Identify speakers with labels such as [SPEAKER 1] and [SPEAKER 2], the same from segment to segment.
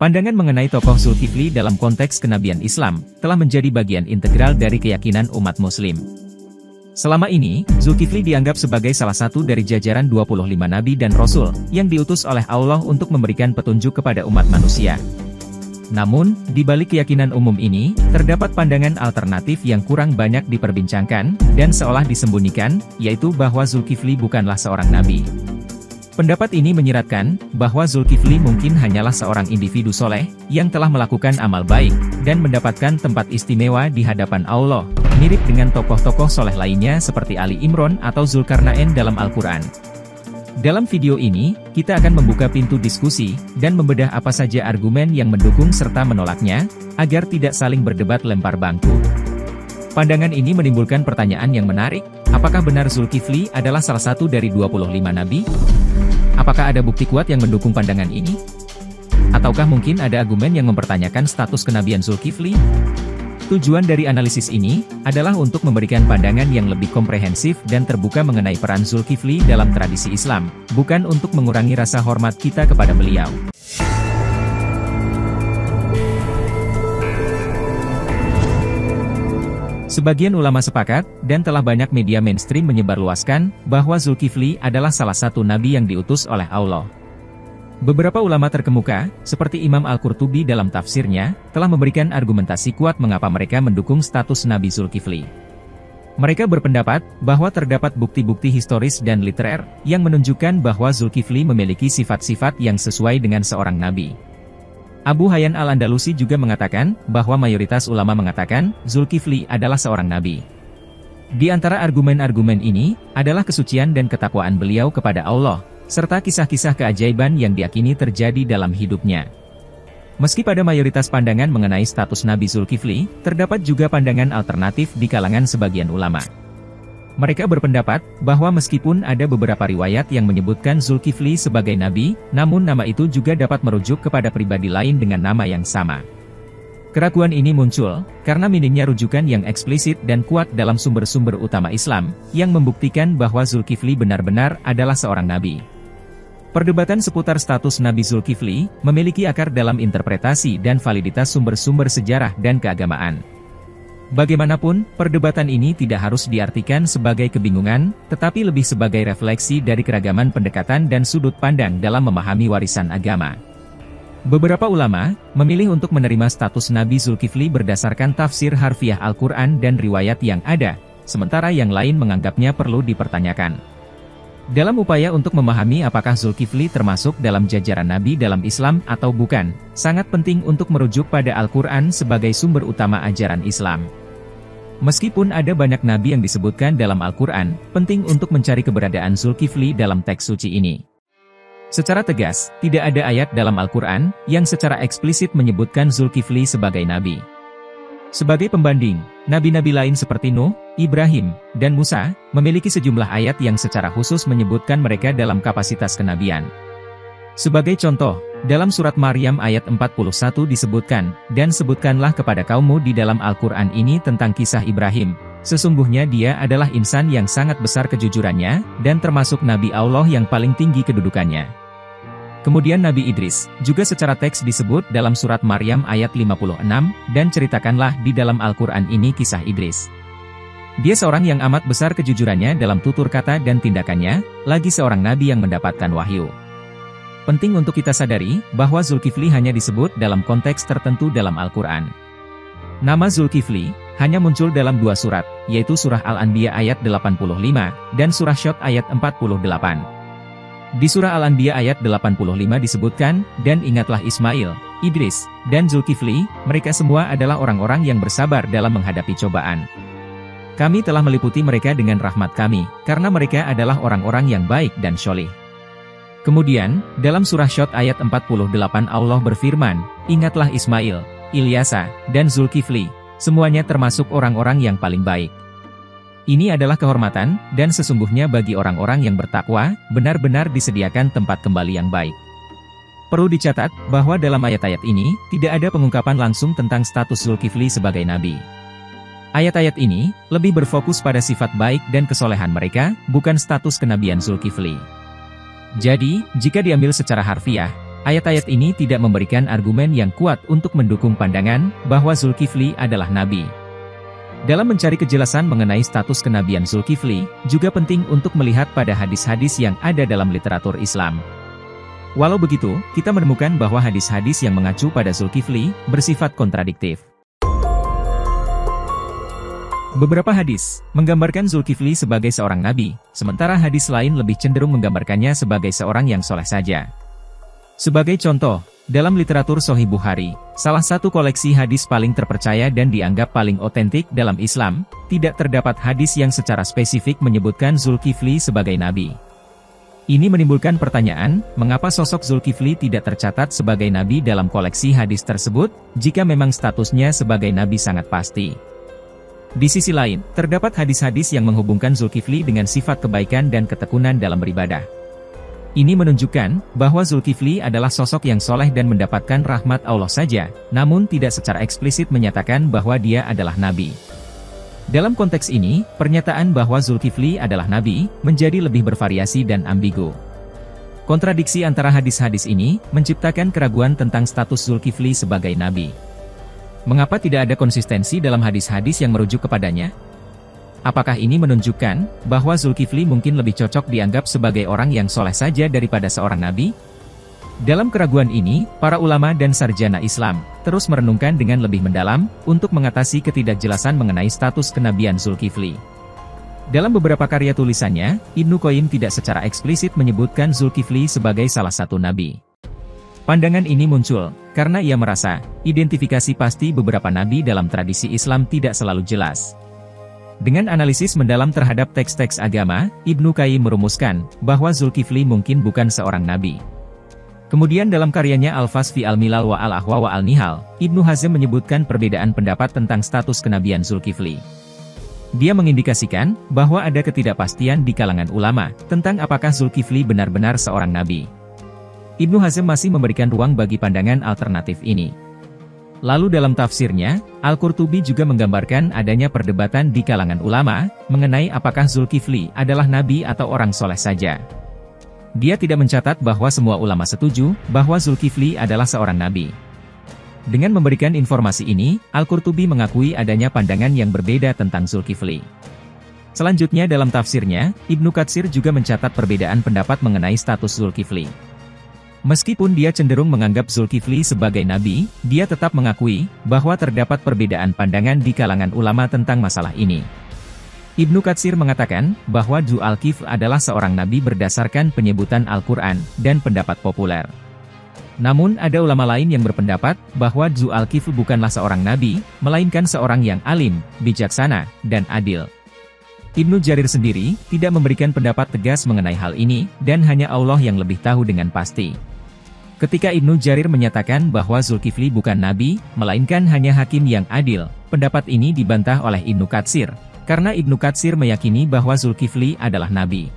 [SPEAKER 1] Pandangan mengenai tokoh Zulkifli dalam konteks kenabian Islam telah menjadi bagian integral dari keyakinan umat Muslim. Selama ini, Zulkifli dianggap sebagai salah satu dari jajaran 25 nabi dan rasul yang diutus oleh Allah untuk memberikan petunjuk kepada umat manusia. Namun, di balik keyakinan umum ini, terdapat pandangan alternatif yang kurang banyak diperbincangkan dan seolah disembunyikan, yaitu bahwa Zulkifli bukanlah seorang nabi. Pendapat ini menyiratkan bahwa Zulkifli mungkin hanyalah seorang individu soleh yang telah melakukan amal baik dan mendapatkan tempat istimewa di hadapan Allah, mirip dengan tokoh-tokoh soleh lainnya seperti Ali Imran atau Zulkarnain dalam Al-Quran. Dalam video ini, kita akan membuka pintu diskusi dan membedah apa saja argumen yang mendukung serta menolaknya, agar tidak saling berdebat lempar bangku. Pandangan ini menimbulkan pertanyaan yang menarik, apakah benar Zulkifli adalah salah satu dari 25 nabi? Apakah ada bukti kuat yang mendukung pandangan ini? Ataukah mungkin ada argumen yang mempertanyakan status kenabian Zulkifli? Tujuan dari analisis ini adalah untuk memberikan pandangan yang lebih komprehensif dan terbuka mengenai peran Zulkifli dalam tradisi Islam, bukan untuk mengurangi rasa hormat kita kepada beliau. Sebagian ulama sepakat, dan telah banyak media mainstream menyebarluaskan, bahwa Zulkifli adalah salah satu nabi yang diutus oleh Allah. Beberapa ulama terkemuka, seperti Imam Al-Qurtubi dalam tafsirnya, telah memberikan argumentasi kuat mengapa mereka mendukung status Nabi Zulkifli. Mereka berpendapat, bahwa terdapat bukti-bukti historis dan literer, yang menunjukkan bahwa Zulkifli memiliki sifat-sifat yang sesuai dengan seorang nabi. Abu Hayyan Al-Andalusi juga mengatakan, bahwa mayoritas ulama mengatakan, Zulkifli adalah seorang nabi. Di antara argumen-argumen ini, adalah kesucian dan ketakwaan beliau kepada Allah, serta kisah-kisah keajaiban yang diyakini terjadi dalam hidupnya. Meski pada mayoritas pandangan mengenai status Nabi Zulkifli, terdapat juga pandangan alternatif di kalangan sebagian ulama. Mereka berpendapat, bahwa meskipun ada beberapa riwayat yang menyebutkan Zulkifli sebagai nabi, namun nama itu juga dapat merujuk kepada pribadi lain dengan nama yang sama. Keraguan ini muncul, karena minimnya rujukan yang eksplisit dan kuat dalam sumber-sumber utama Islam, yang membuktikan bahwa Zulkifli benar-benar adalah seorang nabi. Perdebatan seputar status Nabi Zulkifli, memiliki akar dalam interpretasi dan validitas sumber-sumber sejarah dan keagamaan. Bagaimanapun, perdebatan ini tidak harus diartikan sebagai kebingungan, tetapi lebih sebagai refleksi dari keragaman pendekatan dan sudut pandang dalam memahami warisan agama. Beberapa ulama memilih untuk menerima status Nabi Zulkifli berdasarkan tafsir harfiah Al-Quran dan riwayat yang ada, sementara yang lain menganggapnya perlu dipertanyakan. Dalam upaya untuk memahami apakah Zulkifli termasuk dalam jajaran nabi dalam Islam atau bukan, sangat penting untuk merujuk pada Al-Quran sebagai sumber utama ajaran Islam. Meskipun ada banyak nabi yang disebutkan dalam Al-Quran, penting untuk mencari keberadaan Zulkifli dalam teks suci ini. Secara tegas, tidak ada ayat dalam Al-Quran yang secara eksplisit menyebutkan Zulkifli sebagai nabi. Sebagai pembanding, nabi-nabi lain seperti Nuh, Ibrahim, dan Musa, memiliki sejumlah ayat yang secara khusus menyebutkan mereka dalam kapasitas kenabian. Sebagai contoh, dalam surat Maryam ayat 41 disebutkan, dan sebutkanlah kepada kaummu di dalam Al-Quran ini tentang kisah Ibrahim. Sesungguhnya dia adalah insan yang sangat besar kejujurannya, dan termasuk Nabi Allah yang paling tinggi kedudukannya. Kemudian Nabi Idris, juga secara teks disebut dalam surat Maryam ayat 56, dan ceritakanlah di dalam Al-Quran ini kisah Idris. Dia seorang yang amat besar kejujurannya dalam tutur kata dan tindakannya, lagi seorang nabi yang mendapatkan wahyu. Penting untuk kita sadari, bahwa Zulkifli hanya disebut dalam konteks tertentu dalam Al-Quran. Nama Zulkifli hanya muncul dalam dua surat, yaitu surah Al-Anbiya ayat 85, dan surah Syod ayat 48. Di surah Al-Anbiya ayat 85 disebutkan, dan ingatlah Ismail, Idris, dan Zulkifli, mereka semua adalah orang-orang yang bersabar dalam menghadapi cobaan. Kami telah meliputi mereka dengan rahmat kami, karena mereka adalah orang-orang yang baik dan syolih. Kemudian, dalam surah Syod ayat 48 Allah berfirman, ingatlah Ismail, Ilyasa, dan Zulkifli, semuanya termasuk orang-orang yang paling baik. Ini adalah kehormatan, dan sesungguhnya bagi orang-orang yang bertakwa, benar-benar disediakan tempat kembali yang baik. Perlu dicatat, bahwa dalam ayat-ayat ini, tidak ada pengungkapan langsung tentang status Zulkifli sebagai nabi. Ayat-ayat ini, lebih berfokus pada sifat baik dan kesolehan mereka, bukan status kenabian Zulkifli. Jadi, jika diambil secara harfiah, Ayat-ayat ini tidak memberikan argumen yang kuat untuk mendukung pandangan bahwa Zulkifli adalah nabi. Dalam mencari kejelasan mengenai status kenabian Zulkifli, juga penting untuk melihat pada hadis-hadis yang ada dalam literatur Islam. Walau begitu, kita menemukan bahwa hadis-hadis yang mengacu pada Zulkifli bersifat kontradiktif. Beberapa hadis menggambarkan Zulkifli sebagai seorang nabi, sementara hadis lain lebih cenderung menggambarkannya sebagai seorang yang soleh saja. Sebagai contoh, dalam literatur Sahih Bukhari, salah satu koleksi hadis paling terpercaya dan dianggap paling otentik dalam Islam, tidak terdapat hadis yang secara spesifik menyebutkan Zulkifli sebagai nabi. Ini menimbulkan pertanyaan, mengapa sosok Zulkifli tidak tercatat sebagai nabi dalam koleksi hadis tersebut, jika memang statusnya sebagai nabi sangat pasti. Di sisi lain, terdapat hadis-hadis yang menghubungkan Zulkifli dengan sifat kebaikan dan ketekunan dalam beribadah. Ini menunjukkan bahwa Zulkifli adalah sosok yang soleh dan mendapatkan rahmat Allah saja, namun tidak secara eksplisit menyatakan bahwa dia adalah nabi. Dalam konteks ini, pernyataan bahwa Zulkifli adalah nabi menjadi lebih bervariasi dan ambigu. Kontradiksi antara hadis-hadis ini menciptakan keraguan tentang status Zulkifli sebagai nabi. Mengapa tidak ada konsistensi dalam hadis-hadis yang merujuk kepadanya? Apakah ini menunjukkan bahwa Zulkifli mungkin lebih cocok dianggap sebagai orang yang soleh saja daripada seorang nabi? Dalam keraguan ini, para ulama dan sarjana Islam terus merenungkan dengan lebih mendalam untuk mengatasi ketidakjelasan mengenai status kenabian Zulkifli. Dalam beberapa karya tulisannya, Ibnu Qayyim tidak secara eksplisit menyebutkan Zulkifli sebagai salah satu nabi. Pandangan ini muncul karena ia merasa identifikasi pasti beberapa nabi dalam tradisi Islam tidak selalu jelas. Dengan analisis mendalam terhadap teks-teks agama, Ibnu Qayyim merumuskan bahwa Zulkifli mungkin bukan seorang nabi. Kemudian dalam karyanya Al-Fasl fi al-Milal wa al-Ahwa wa al-Nihal, Ibnu Hazm menyebutkan perbedaan pendapat tentang status kenabian Zulkifli. Dia mengindikasikan bahwa ada ketidakpastian di kalangan ulama tentang apakah Zulkifli benar-benar seorang nabi. Ibnu Hazm masih memberikan ruang bagi pandangan alternatif ini. Lalu dalam tafsirnya, Al-Qurtubi juga menggambarkan adanya perdebatan di kalangan ulama, mengenai apakah Zulkifli adalah nabi atau orang soleh saja. Dia tidak mencatat bahwa semua ulama setuju, bahwa Zulkifli adalah seorang nabi. Dengan memberikan informasi ini, Al-Qurtubi mengakui adanya pandangan yang berbeda tentang Zulkifli. Selanjutnya dalam tafsirnya, Ibnu Katsir juga mencatat perbedaan pendapat mengenai status Zulkifli. Meskipun dia cenderung menganggap Zulkifli sebagai nabi, dia tetap mengakui bahwa terdapat perbedaan pandangan di kalangan ulama tentang masalah ini. Ibnu Katsir mengatakan bahwa Dzul-Kifl adalah seorang nabi berdasarkan penyebutan Al-Quran dan pendapat populer. Namun ada ulama lain yang berpendapat bahwa Dzul-Kifl bukanlah seorang nabi, melainkan seorang yang alim, bijaksana, dan adil. Ibnu Jarir sendiri tidak memberikan pendapat tegas mengenai hal ini, dan hanya Allah yang lebih tahu dengan pasti. Ketika Ibnu Jarir menyatakan bahwa Zulkifli bukan nabi, melainkan hanya hakim yang adil, pendapat ini dibantah oleh Ibnu Katsir, karena Ibnu Katsir meyakini bahwa Zulkifli adalah nabi.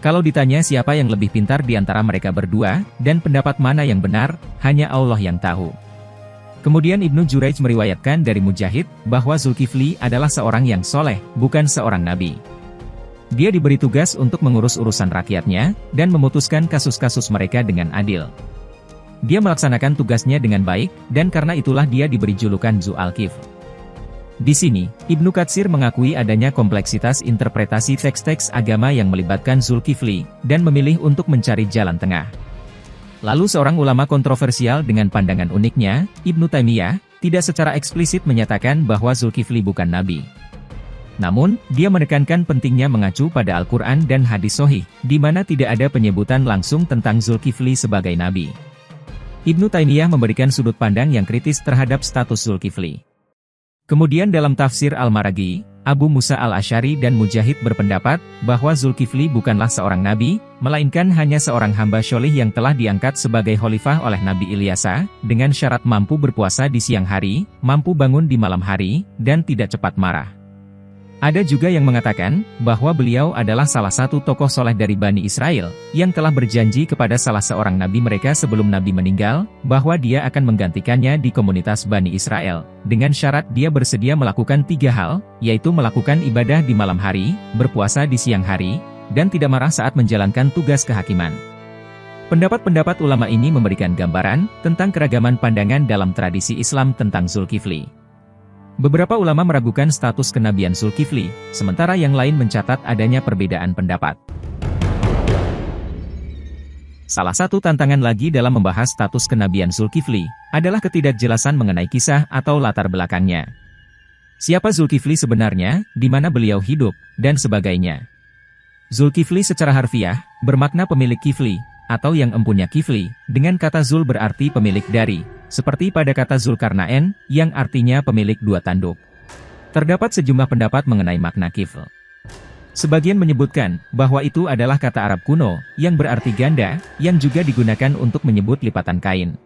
[SPEAKER 1] Kalau ditanya siapa yang lebih pintar di antara mereka berdua, dan pendapat mana yang benar, hanya Allah yang tahu. Kemudian Ibnu Jurayj meriwayatkan dari Mujahid, bahwa Zulkifli adalah seorang yang soleh, bukan seorang nabi. Dia diberi tugas untuk mengurus urusan rakyatnya, dan memutuskan kasus-kasus mereka dengan adil. Dia melaksanakan tugasnya dengan baik, dan karena itulah dia diberi julukan Dzul-Kifl. Di sini, Ibnu Katsir mengakui adanya kompleksitas interpretasi teks-teks agama yang melibatkan Zulkifli, dan memilih untuk mencari jalan tengah. Lalu seorang ulama kontroversial dengan pandangan uniknya, Ibnu Taimiyah, tidak secara eksplisit menyatakan bahwa Zulkifli bukan nabi. Namun, dia menekankan pentingnya mengacu pada Al-Quran dan hadis sahih, di mana tidak ada penyebutan langsung tentang Zulkifli sebagai nabi. Ibnu Taimiyah memberikan sudut pandang yang kritis terhadap status Zulkifli. Kemudian dalam tafsir Al-Maraghi, Abu Musa Al-Asy'ari dan Mujahid berpendapat bahwa Zulkifli bukanlah seorang nabi, melainkan hanya seorang hamba syolih yang telah diangkat sebagai khalifah oleh Nabi Ilyasa, dengan syarat mampu berpuasa di siang hari, mampu bangun di malam hari, dan tidak cepat marah. Ada juga yang mengatakan bahwa beliau adalah salah satu tokoh soleh dari Bani Israel, yang telah berjanji kepada salah seorang nabi mereka sebelum nabi meninggal, bahwa dia akan menggantikannya di komunitas Bani Israel, dengan syarat dia bersedia melakukan 3 hal, yaitu melakukan ibadah di malam hari, berpuasa di siang hari, dan tidak marah saat menjalankan tugas kehakiman. Pendapat-pendapat ulama ini memberikan gambaran tentang keragaman pandangan dalam tradisi Islam tentang Zulkifli. Beberapa ulama meragukan status kenabian Zulkifli, sementara yang lain mencatat adanya perbedaan pendapat. Salah satu tantangan lagi dalam membahas status kenabian Zulkifli adalah ketidakjelasan mengenai kisah atau latar belakangnya. Siapa Zulkifli sebenarnya, di mana beliau hidup, dan sebagainya. Zulkifli secara harfiah bermakna pemilik kifli, atau yang empunya kifli, dengan kata Zul berarti pemilik dari, seperti pada kata Zulkarnain, yang artinya pemilik dua tanduk. Terdapat sejumlah pendapat mengenai makna kifl. Sebagian menyebutkan bahwa itu adalah kata Arab kuno, yang berarti ganda, yang juga digunakan untuk menyebut lipatan kain.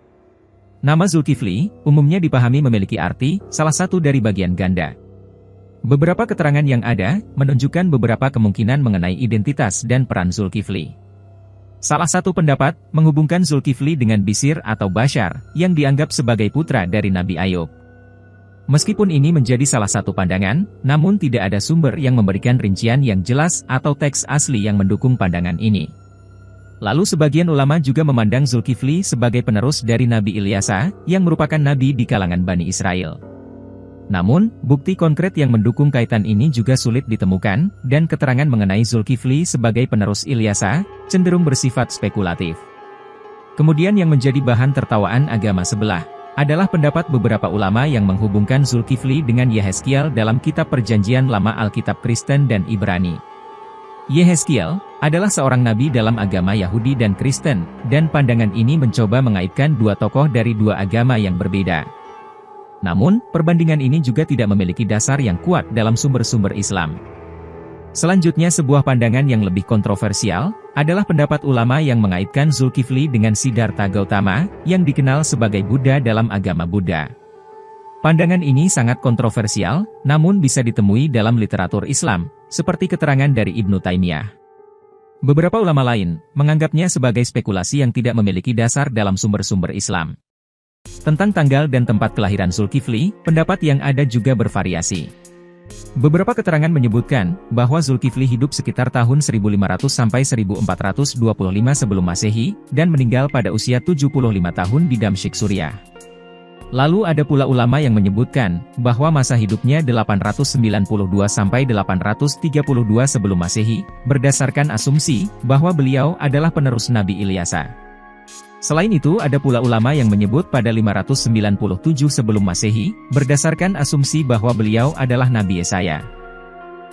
[SPEAKER 1] Nama Zulkifli, umumnya dipahami memiliki arti, salah satu dari bagian ganda. Beberapa keterangan yang ada, menunjukkan beberapa kemungkinan mengenai identitas dan peran Zulkifli. Salah satu pendapat, menghubungkan Zulkifli dengan Bisir atau Bashar, yang dianggap sebagai putra dari Nabi Ayub. Meskipun ini menjadi salah satu pandangan, namun tidak ada sumber yang memberikan rincian yang jelas atau teks asli yang mendukung pandangan ini. Lalu sebagian ulama juga memandang Zulkifli sebagai penerus dari Nabi Ilyasa, yang merupakan nabi di kalangan Bani Israel. Namun, bukti konkret yang mendukung kaitan ini juga sulit ditemukan, dan keterangan mengenai Zulkifli sebagai penerus Ilyasa, cenderung bersifat spekulatif. Kemudian yang menjadi bahan tertawaan agama sebelah, adalah pendapat beberapa ulama yang menghubungkan Zulkifli dengan Yehezkiel dalam kitab Perjanjian Lama Alkitab Kristen dan Ibrani. Yehezkiel adalah seorang nabi dalam agama Yahudi dan Kristen, dan pandangan ini mencoba mengaitkan dua tokoh dari dua agama yang berbeda. Namun, perbandingan ini juga tidak memiliki dasar yang kuat dalam sumber-sumber Islam. Selanjutnya sebuah pandangan yang lebih kontroversial, adalah pendapat ulama yang mengaitkan Zulkifli dengan Siddhartha Gautama, yang dikenal sebagai Buddha dalam agama Buddha. Pandangan ini sangat kontroversial, namun bisa ditemui dalam literatur Islam, seperti keterangan dari Ibnu Taimiyah. Beberapa ulama lain, menganggapnya sebagai spekulasi yang tidak memiliki dasar dalam sumber-sumber Islam. Tentang tanggal dan tempat kelahiran Zulkifli, pendapat yang ada juga bervariasi. Beberapa keterangan menyebutkan bahwa Zulkifli hidup sekitar tahun 1500 sampai 1425 sebelum Masehi, dan meninggal pada usia 75 tahun di Damsyik, Suriah. Lalu ada pula ulama yang menyebutkan bahwa masa hidupnya 892 sampai 832 sebelum Masehi, berdasarkan asumsi bahwa beliau adalah penerus Nabi Ilyasa. Selain itu ada pula ulama yang menyebut pada 597 sebelum Masehi, berdasarkan asumsi bahwa beliau adalah Nabi Yesaya.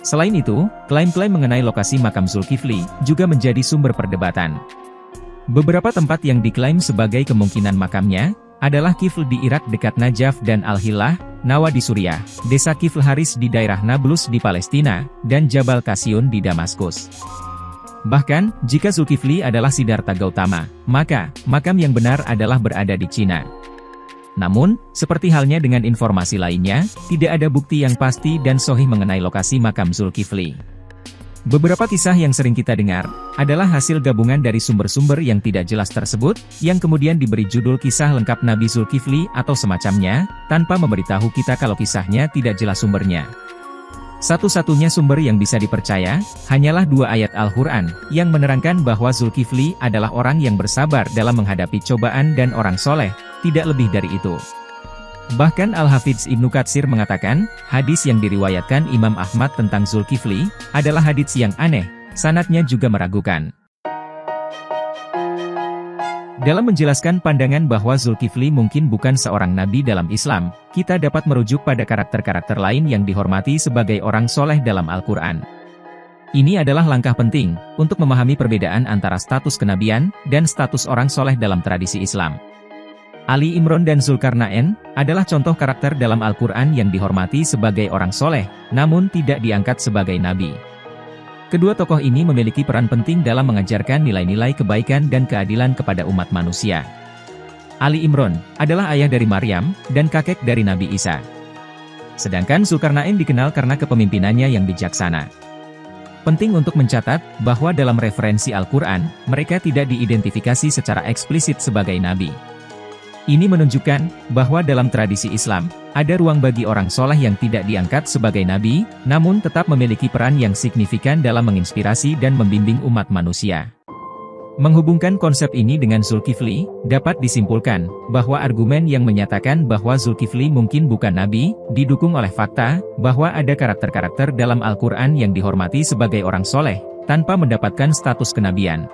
[SPEAKER 1] Selain itu, klaim-klaim mengenai lokasi makam Zulkifli juga menjadi sumber perdebatan. Beberapa tempat yang diklaim sebagai kemungkinan makamnya adalah Kifl di Irak dekat Najaf dan Al-Hillah, Nawa di Suriah, desa Kifl Haris di daerah Nablus di Palestina, dan Jabal Kasyun di Damaskus. Bahkan, jika Zulkifli adalah Siddhartha Gautama, maka makam yang benar adalah berada di Cina. Namun, seperti halnya dengan informasi lainnya, tidak ada bukti yang pasti dan sahih mengenai lokasi makam Zulkifli. Beberapa kisah yang sering kita dengar adalah hasil gabungan dari sumber-sumber yang tidak jelas tersebut, yang kemudian diberi judul kisah lengkap Nabi Zulkifli atau semacamnya, tanpa memberitahu kita kalau kisahnya tidak jelas sumbernya. Satu-satunya sumber yang bisa dipercaya, hanyalah dua ayat Al-Quran, yang menerangkan bahwa Zulkifli adalah orang yang bersabar dalam menghadapi cobaan dan orang soleh, tidak lebih dari itu. Bahkan Al-Hafidz Ibnu Katsir mengatakan, hadis yang diriwayatkan Imam Ahmad tentang Zulkifli, adalah hadits yang aneh, sanadnya juga meragukan. Dalam menjelaskan pandangan bahwa Zulkifli mungkin bukan seorang nabi dalam Islam, kita dapat merujuk pada karakter-karakter lain yang dihormati sebagai orang soleh dalam Al-Quran. Ini adalah langkah penting, untuk memahami perbedaan antara status kenabian, dan status orang soleh dalam tradisi Islam. Ali Imran dan Zulkarnain, adalah contoh karakter dalam Al-Quran yang dihormati sebagai orang soleh, namun tidak diangkat sebagai nabi. Kedua tokoh ini memiliki peran penting dalam mengajarkan nilai-nilai kebaikan dan keadilan kepada umat manusia. Ali Imran adalah ayah dari Maryam, dan kakek dari Nabi Isa. Sedangkan Zulkarnain dikenal karena kepemimpinannya yang bijaksana. Penting untuk mencatat, bahwa dalam referensi Al-Quran, mereka tidak diidentifikasi secara eksplisit sebagai nabi. Ini menunjukkan, bahwa dalam tradisi Islam, ada ruang bagi orang soleh yang tidak diangkat sebagai nabi, namun tetap memiliki peran yang signifikan dalam menginspirasi dan membimbing umat manusia. Menghubungkan konsep ini dengan Zulkifli, dapat disimpulkan bahwa argumen yang menyatakan bahwa Zulkifli mungkin bukan nabi, didukung oleh fakta bahwa ada karakter-karakter dalam Al-Quran yang dihormati sebagai orang soleh, tanpa mendapatkan status kenabian.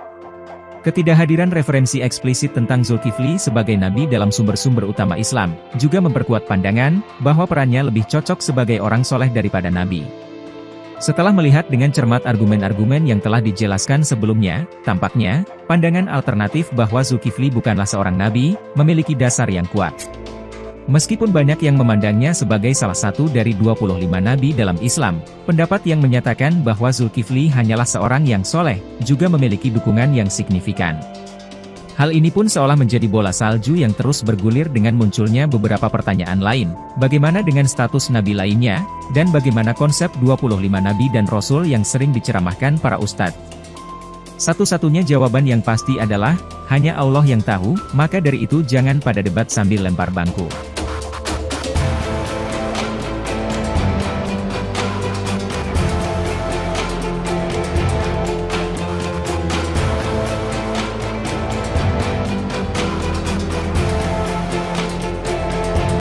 [SPEAKER 1] Ketidakhadiran referensi eksplisit tentang Zulkifli sebagai nabi dalam sumber-sumber utama Islam, juga memperkuat pandangan bahwa perannya lebih cocok sebagai orang soleh daripada nabi. Setelah melihat dengan cermat argumen-argumen yang telah dijelaskan sebelumnya, tampaknya, pandangan alternatif bahwa Zulkifli bukanlah seorang nabi, memiliki dasar yang kuat. Meskipun banyak yang memandangnya sebagai salah satu dari 25 nabi dalam Islam, pendapat yang menyatakan bahwa Zulkifli hanyalah seorang yang soleh, juga memiliki dukungan yang signifikan. Hal ini pun seolah menjadi bola salju yang terus bergulir dengan munculnya beberapa pertanyaan lain. Bagaimana dengan status nabi lainnya? Dan bagaimana konsep 25 nabi dan rasul yang sering diceramahkan para ustadz? Satu-satunya jawaban yang pasti adalah, hanya Allah yang tahu, maka dari itu jangan pada debat sambil lempar bangku.